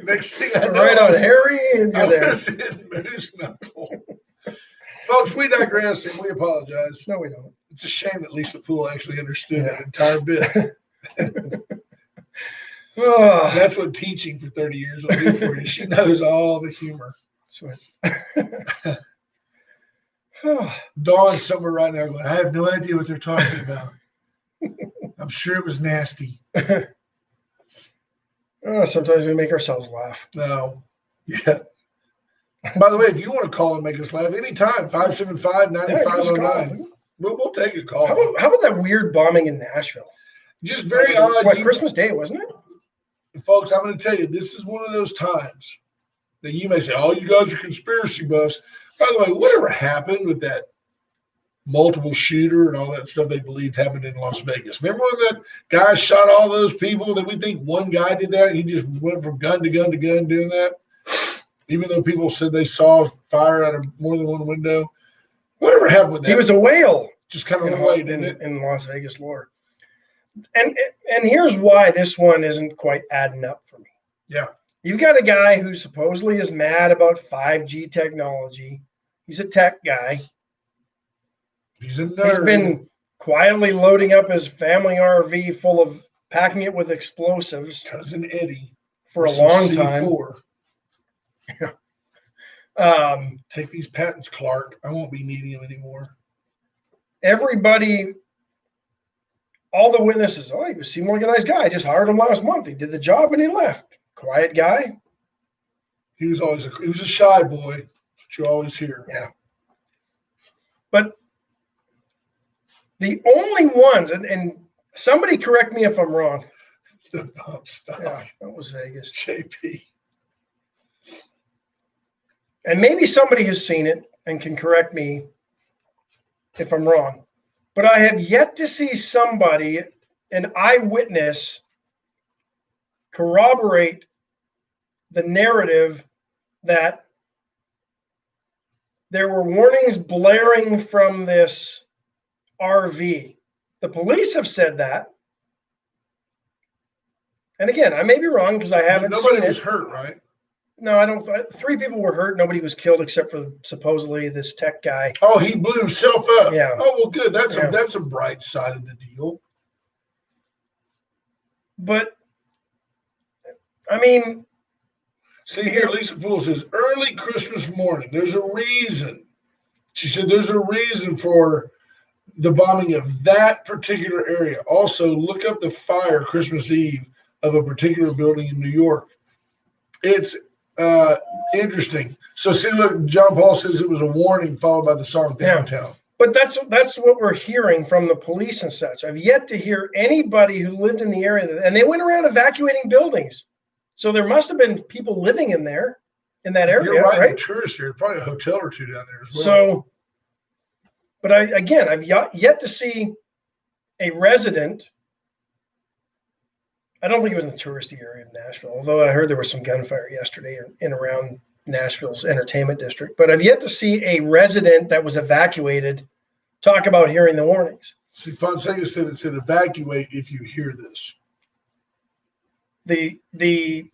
Next thing I know, Right on Harry, and I you're there. was in Moose Knuckle. Folks, we digress and we apologize. No, we don't. It's a shame that Lisa Poole actually understood Yeah. that entire bit. Oh, That's what teaching for 30 years will do for you. She knows all the humor. sweet. Dawn's somewhere right now going, I have no idea what they're talking about. I'm sure it was nasty. Sometimes we make ourselves laugh. No. Yeah. By the way, if you want to call and make us laugh anytime, 575-9509. We'll take a call. How about that weird bombing in Nashville? Just very odd. What, Christmas Day, wasn't it? Folks, I'm going to tell you, this is one of those times that you may say, oh, you guys are conspiracy buffs. By the way, whatever happened with that multiple shooter and all that stuff they believed happened in Las Vegas? Remember when that guy shot all those people that we think one guy did that? He just went from gun to gun to gun doing that, even though people said they saw fire out of more than one window. Whatever happened with that? He was a whale just kind of away, didn't it? in Las Vegas lore. And here's why this one isn't quite adding up for me. Yeah. You've got a guy who supposedly is mad about 5G technology. He's a tech guy. He's a nerd. He's been quietly loading up his family RV full of packing it with explosives Cousin Eddie for a some long time. C4. Take these patents, Clark. I won't be needing them anymore. Everybody, all the witnesses, oh, he seemed like a nice guy. I just hired him last month. He did the job and he left. Quiet guy. He was always he was a shy boy. That's what you always hear. Yeah. But the only ones, and somebody correct me if I'm wrong. The bump stop. Yeah, that was Vegas. JP. And maybe somebody has seen it and can correct me if I'm wrong. But I have yet to see somebody, an eyewitness, corroborate the narrative that there were warnings blaring from this RV. The police have said that. And again, I may be wrong because I haven't seen Nobody it. was hurt, right? No, I don't. 3 people were hurt. Nobody was killed except for supposedly this tech guy. Oh, he blew himself up. Yeah. Oh, well, good. That's Yeah. that's a bright side of the deal. But, I mean, See here, Lisa Poole says, early Christmas morning. There's a reason. She said there's a reason for the bombing of that particular area. Also, look up the fire Christmas Eve of a particular building in New York. It's interesting. So see, look, John Paul says it was a warning followed by the song Yeah. Downtown. but that's what we're hearing from the police and such. I've yet to hear anybody who lived in the area, and they went around evacuating buildings. So there must have been people living in there, in that area, You're right, right? the tourist here, probably a hotel or two down there as well. So, but I've yet to see a resident. I don't think it was in the touristy area of Nashville, although I heard there was some gunfire yesterday in around Nashville's entertainment district. But I've yet to see a resident that was evacuated talk about hearing the warnings. See, Fonseca said it said evacuate if you hear this. The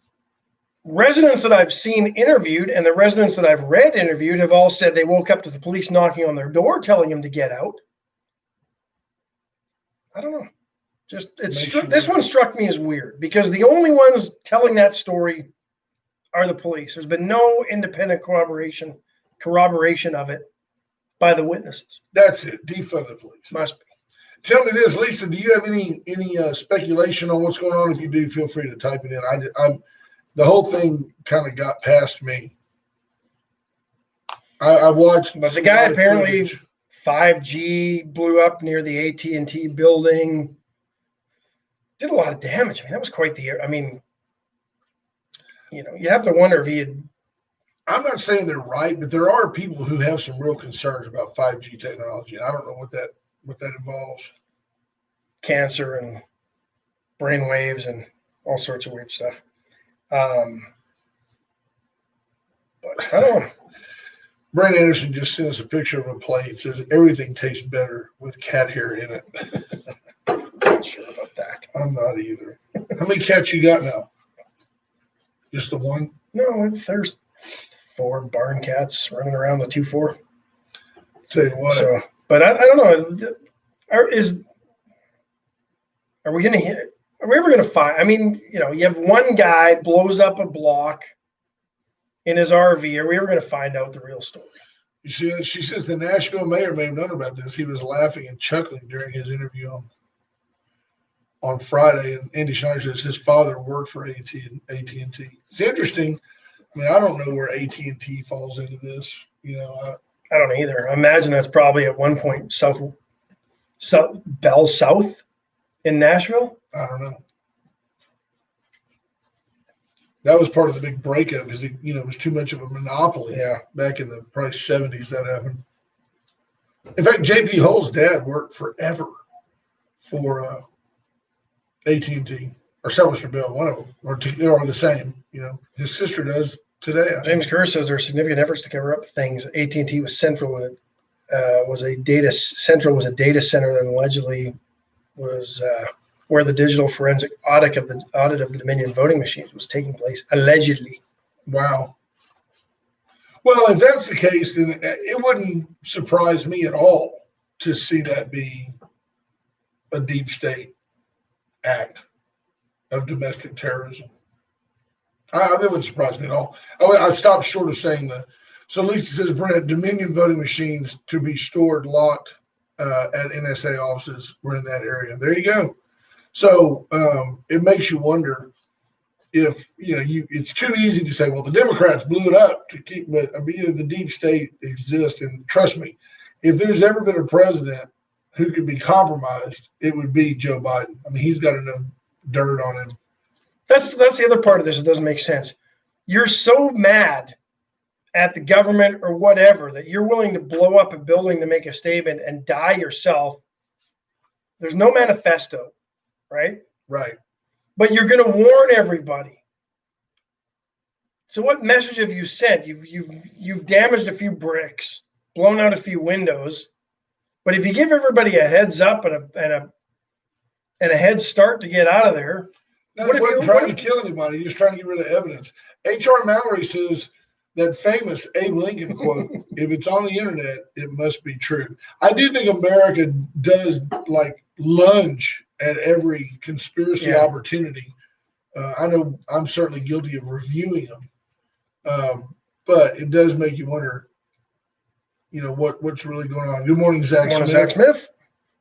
residents that I've seen interviewed and the residents that I've read interviewed have all said they woke up to the police knocking on their door telling them to get out. I don't know. Just this one struck me as weird because the only ones telling that story are the police. There's been no independent corroboration of it by the witnesses. That's it. Defund the police. Must be. Tell me this, Lisa. Do you have any speculation on what's going on? If you do, feel free to type it in. I'm the whole thing kind of got past me. I watched, but the guy apparently 5G blew up near the AT&T building. Did a lot of damage. I mean, that was quite the. I mean, you know, you have to wonder if he had. I'm not saying they're right, but there are people who have some real concerns about 5G technology, and I don't know what that involves. Cancer and brain waves and all sorts of weird stuff. But I don't know. Brent Anderson just sent us a picture of a plate. It says everything tastes better with cat hair in it. Not sure about that. I'm not either. How many cats you got now? Just the one? No, there's 4 barn cats running around the 2-4. Tell you what. So, but I don't know. Are we going to hit? Are we ever going to find? I mean, you know, you have one guy blows up a block in his RV. Are we ever going to find out the real story? She says the Nashville mayor may have known about this. He was laughing and chuckling during his interview on Friday. And Andy Schneider says his father worked for AT&T. It's interesting. I mean, I don't know where AT&T falls into this. You know, I don't either. I imagine that's probably at one point Bell South in Nashville. I don't know. That was part of the big breakup because it was too much of a monopoly. Yeah. Back in the probably 70s that happened. In fact, J.P. Hull's dad worked forever for AT&T or Southwestern Bell, one of them, or the same. You know, his sister does today. James Kerr says there are significant efforts to cover up things. AT&T was central when it was a data center that allegedly was where the digital forensic audit of the Dominion voting machines was taking place, allegedly. Wow. Well, if that's the case, then it wouldn't surprise me at all to see that be a deep state act of domestic terrorism. That wouldn't surprise me at all. I stopped short of saying that. So Lisa says, Brent, Dominion voting machines to be stored locked at NSA offices were in that area. There you go. So it makes you wonder if, it's too easy to say, well, the Democrats blew it up to keep it. I mean, the deep state exists. And trust me, if there's ever been a president who could be compromised, it would be Joe Biden. I mean, he's got enough dirt on him. That's the other part of this that doesn't make sense. You're so mad at the government or whatever that you're willing to blow up a building to make a statement and die yourself. There's no manifesto, right? Right. But you're going to warn everybody. So what message have you sent? You've damaged a few bricks, blown out a few windows, but if you give everybody a heads up and a head start to get out of there. No, he wasn't trying to kill anybody. He was trying to get rid of evidence. H.R. Mallory says that famous Abe Lincoln quote, if it's on the internet, it must be true. I do think America does lunge at every conspiracy opportunity. I know I'm certainly guilty of reviewing them. But it does make you wonder, what's really going on. Good morning, Zach Smith. Zach Smith.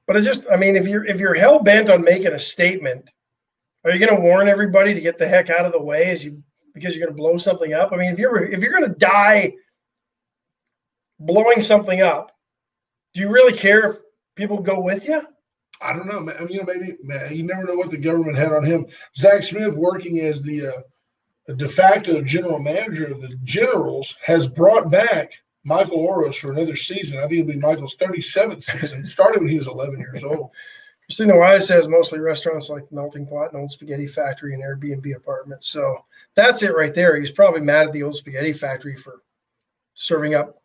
But if you're hell bent on making a statement, are you going to warn everybody to get the heck out of the way because you're going to blow something up? I mean, if you're going to die blowing something up, do you really care if people go with you? I don't know, man. I mean, maybe you never know what the government had on him. Zach Smith, working as the de facto general manager of the Generals, has brought back Michael Oros for another season. I think it'll be Michael's 37th season. It started when he was 11 years old. Christina Wise says mostly restaurants like the Melting Pot and Old Spaghetti Factory and Airbnb apartments. So that's it right there. He's probably mad at the Old Spaghetti Factory for serving up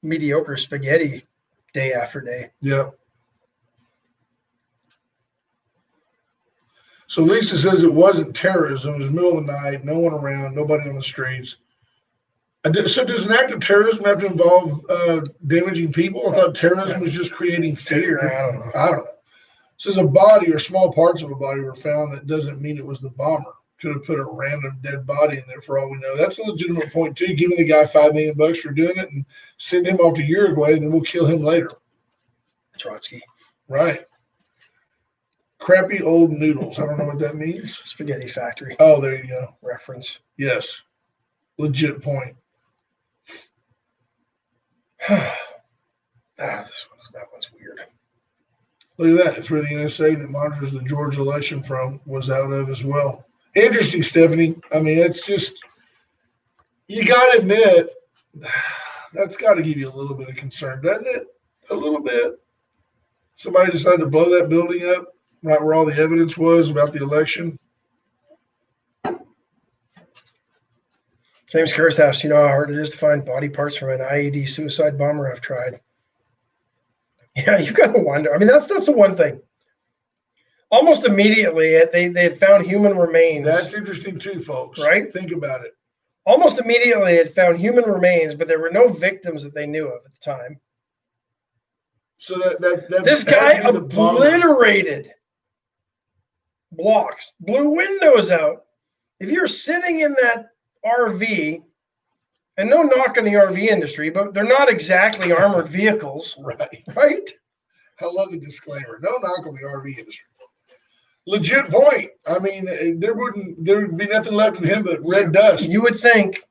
mediocre spaghetti day after day. Yeah. So Lisa says it wasn't terrorism. It was middle of the night, no one around, nobody on the streets. So does an act of terrorism have to involve damaging people? I thought terrorism was just creating fear. I don't know. I don't know. It says a body or small parts of a body were found. That doesn't mean it was the bomber. Could have put a random dead body in there for all we know. That's a legitimate point too. Giving the guy $5 million for doing it and send him off to Uruguay, and then we'll kill him later. Trotsky. Right. Crappy old noodles. I don't know what that means. Spaghetti factory Oh, there you go. reference. Yes. Legit point. That one's weird. Look at that. It's where the NSA that monitors the Georgia election from was out of as well. Interesting, Stephanie. I mean, it's just, you got to admit, that's got to give you a little bit of concern, doesn't it? A little bit. Somebody decided to blow that building up right where all the evidence was about the election. James Kirsthouse, you know how hard it is to find body parts from an IED suicide bomber? I've tried. Yeah, you got to wonder. I mean, that's the one thing. Almost immediately, they had found human remains. That's interesting too, folks. Right? Think about it. Almost immediately, it found human remains, but there were no victims that they knew of at the time. So that This guy obliterated blocks, blew windows out. If you're sitting in that RV, and no knock on the RV industry, but they're not exactly armored vehicles, Right. right? I love the disclaimer. No knock on the RV industry. Legit point. I mean, there would be nothing left of him but red dust. You would think.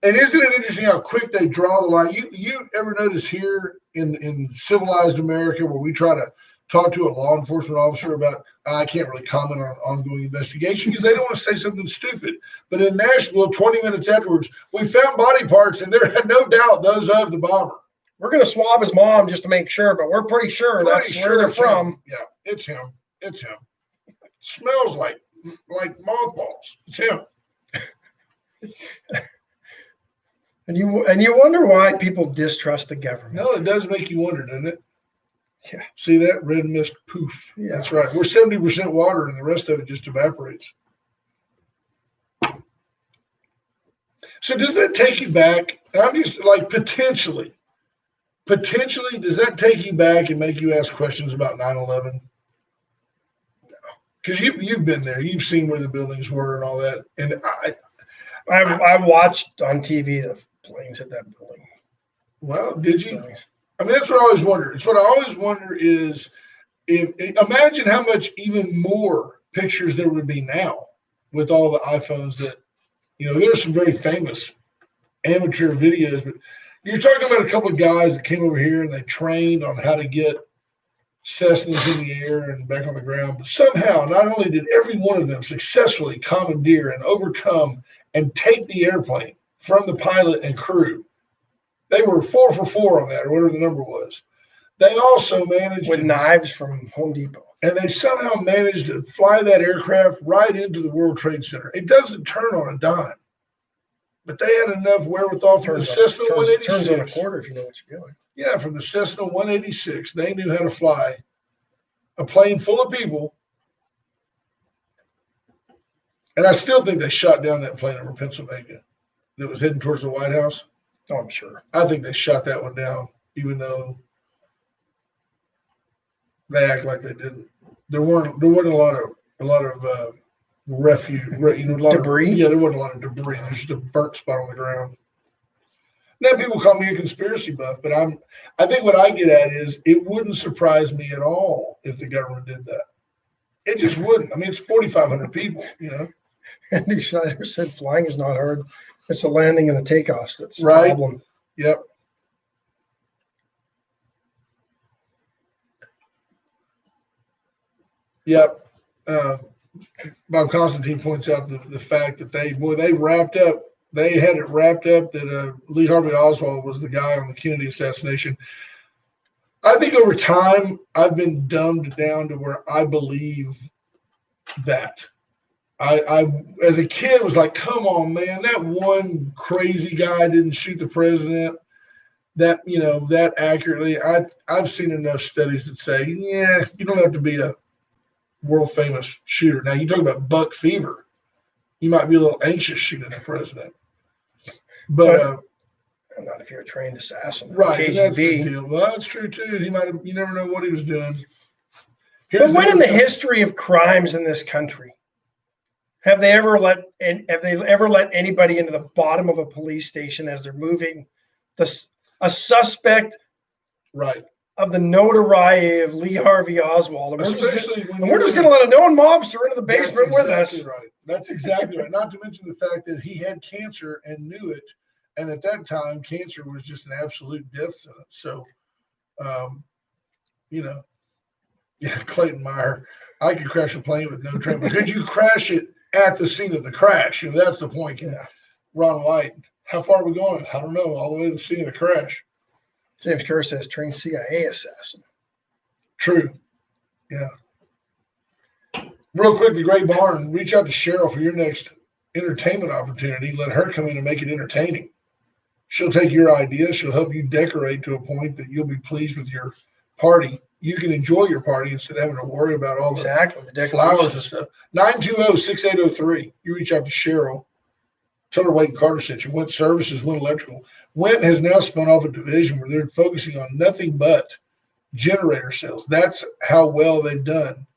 And isn't it interesting how quick they draw the line? You ever notice here in civilized America where we try to talk to a law enforcement officer about, I can't really comment on an ongoing investigation because they don't want to say something stupid. But in Nashville, 20 minutes afterwards, we found body parts and there had no doubt those of the bomber. We're going to swab his mom just to make sure, but we're pretty sure that's where they're it's from. him. Yeah, it's him. It's him. It smells like mothballs. It's him. And you wonder why people distrust the government. No, it does make you wonder, doesn't it? Yeah. See that? Red mist, poof. Yeah. That's right. We're 70% water and the rest of it just evaporates. So does that take you back? I'm just like potentially, does that take you back and make you ask questions about 9/11? Because you've been there. You've seen where the buildings were and all that. And I watched on TV the planes hit that building. Well, did you? I mean, that's what I always wonder. It's what I always wonder is imagine how much even more pictures there would be now with all the iPhones that, there are some very famous amateur videos, but you're talking about a couple of guys that came over here and they trained on how to get Cessnas in the air and back on the ground. But somehow, not only did every one of them successfully commandeer and overcome and take the airplane from the pilot and crew, they were 4 for 4 on that, or whatever the number was. They also managed with knives from Home Depot. And they somehow managed to fly that aircraft right into the World Trade Center. It doesn't turn on a dime. But they had enough wherewithal from the Cessna 186. Turns on a quarter if you know what you're doing. Yeah, from the Cessna 186. They knew how to fly a plane full of people. And I still think they shot down that plane over Pennsylvania that was heading towards the White House. Oh, I'm sure. I think they shot that one down, even though they act like they didn't. There wasn't a lot of refuse, debris. There wasn't a lot of debris. There's just a burnt spot on the ground. Now people call me a conspiracy buff, but I think what I get at is it wouldn't surprise me at all if the government did that. It just wouldn't. I mean, it's 4,500 people. Andy Schneider said flying is not hard. It's the landing and the takeoffs that's the right. problem. Yep. Yep. Bob Constantine points out the fact that they wrapped up. They had it wrapped up that Lee Harvey Oswald was the guy on the Kennedy assassination. I think over time I've been dumbed down to where I believe that. I as a kid was like, come on, man, that one crazy guy didn't shoot the president that accurately. I've seen enough studies that say, yeah, you don't have to be a world famous shooter. Now you talk about buck fever. You might be a little anxious shooting the president. But Not if you're a trained assassin. right, and that's the KGB. deal. Well, that's true too. He might have. You never know what he was doing. But when in the history of crimes in this country have they ever let anybody into the bottom of a police station as they're moving a suspect right of the notoriety of Lee Harvey Oswald? And Especially we're just going to let a known mobster into the basement with us. Right. That's exactly right. Not to mention the fact that he had cancer and knew it. And at that time, cancer was just an absolute death sentence. So, you know, yeah, Clayton Meyer, I could crash a plane with no train, but could you crash it at the scene of the crash? You know, that's the point. Yeah. Ron White, how far are we going? I don't know. All the way to the scene of the crash. James Kerr says trained CIA assassin. True. Yeah. Real quick, the Great Barn, reach out to Cheryl for your next entertainment opportunity. Let her come in and make it entertaining. She'll take your idea. She'll help you decorate to a point that you'll be pleased with your party. You can enjoy your party instead of having to worry about all the flowers and stuff. 920-6803. You reach out to Cheryl. Tell her Wade and Carter sent you. Went Services, Went Electrical. Went has now spun off a division where they're focusing on nothing but generator sales. That's how well they've done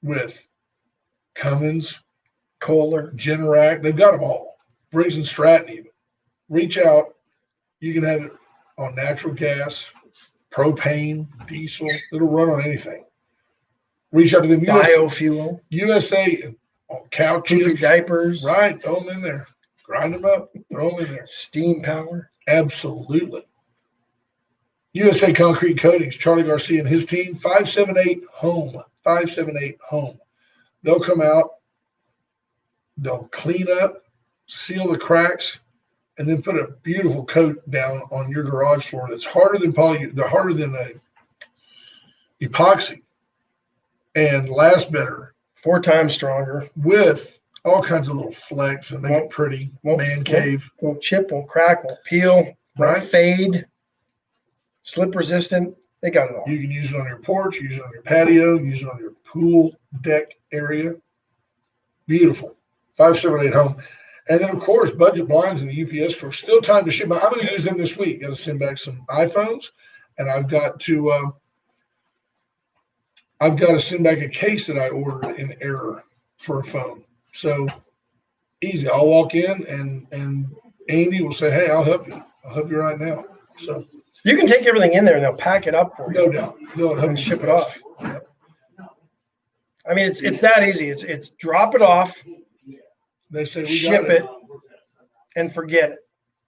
with Cummins, Kohler, Generac. They've got them all. Briggs and Stratton even. Reach out. You can have it on natural gas, propane, diesel. It'll run on anything. Reach out to them. Biofuel. USA, cow chips. Diapers. Right. Throw them in there. Grind them up. Throw them in there. Steam power. Absolutely. USA Concrete Coatings, Charlie Garcia and his team, 578-HOME. 578-HOME. They'll come out. They'll clean up, seal the cracks, and then put a beautiful coat down on your garage floor that's harder than epoxy and lasts better. 4 times stronger with all kinds of little flecks and make it pretty. Man cave. Won't chip, won't crack, won't peel, won't fade, slip resistant. They got it all. You can use it on your porch, use it on your patio, use it on your pool deck area. Beautiful. 578-HOME. And then, of course, Budget Blinds in the UPS store. Still time to ship. I'm going to use them this week. Got to send back some iPhones, and I've got to send back a case that I ordered in error for a phone. So easy. I'll walk in, and Andy will say, "Hey, I'll help you. I'll help you right now." So you can take everything in there, and they'll pack it up for you. No doubt. And ship it off. Yep. I mean, it's that easy. It's drop it off. They say we ship it and forget it.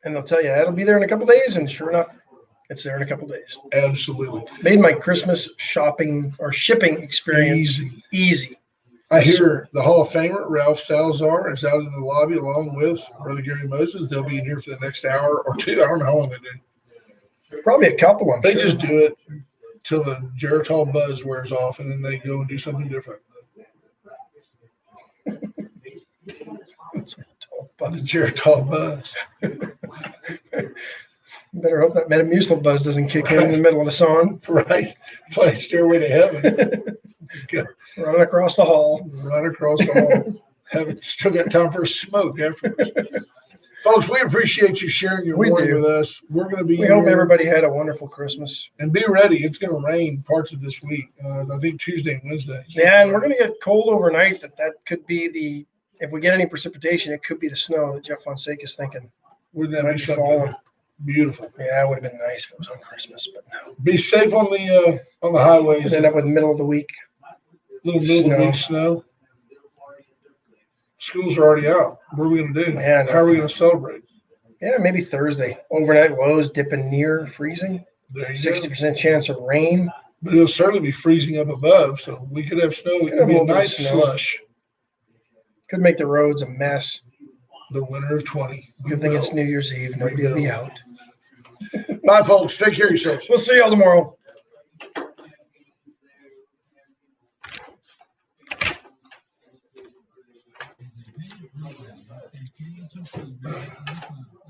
And they'll tell you it'll be there in a couple of days. And sure enough, it's there in a couple of days. Absolutely. Made my Christmas shopping or shipping experience easy. I hear the Hall of Famer, Ralph Salazar, is out in the lobby along with Brother Gary Moses. They'll be in here for the next hour or two. I don't know how long they do. Probably a couple, I'm sure. They just do it till the Geritol buzz wears off, and then they go and do something different. The Geritol buzz. Better hope that Metamucil buzz doesn't kick in the middle of the song. Right. Play Stairway to Heaven. Run across the hall. Run across the hall. Haven't still got time for a smoke afterwards. Folks, we appreciate you sharing your morning with us. We're going to be. We hope everybody had a wonderful Christmas. And be ready. It's going to rain parts of this week. I think Tuesday and Wednesday. Yeah, and we're going to get cold overnight. That could be if we get any precipitation, it could be the snow that Jeff Fonseca is thinking. Wouldn't that be something beautiful? Yeah, it would have been nice if it was on Christmas, but no. Be safe on the highways. End up with middle of the week. Little middle of the week snow. Schools are already out. What are we going to do? Yeah, how are we going to celebrate? Yeah, maybe Thursday. Overnight lows dipping near freezing. 60% chance of rain. But it'll certainly be freezing up above, so we could have snow. It could be a nice slush. Could make the roads a mess. The winter of 20. Good thing it's New Year's Eve. Nobody will be out. Bye, folks. Take care of yourselves. We'll see y'all tomorrow.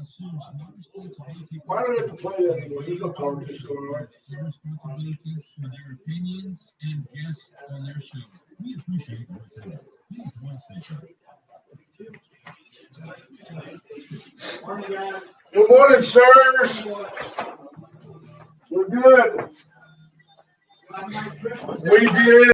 assumes no responsibility Why do we have to play that anymore? There's no politics going on. responsibilities for their opinions and guests on their show. We appreciate your attendance. Please voice say Good morning, sirs. We're good. We did.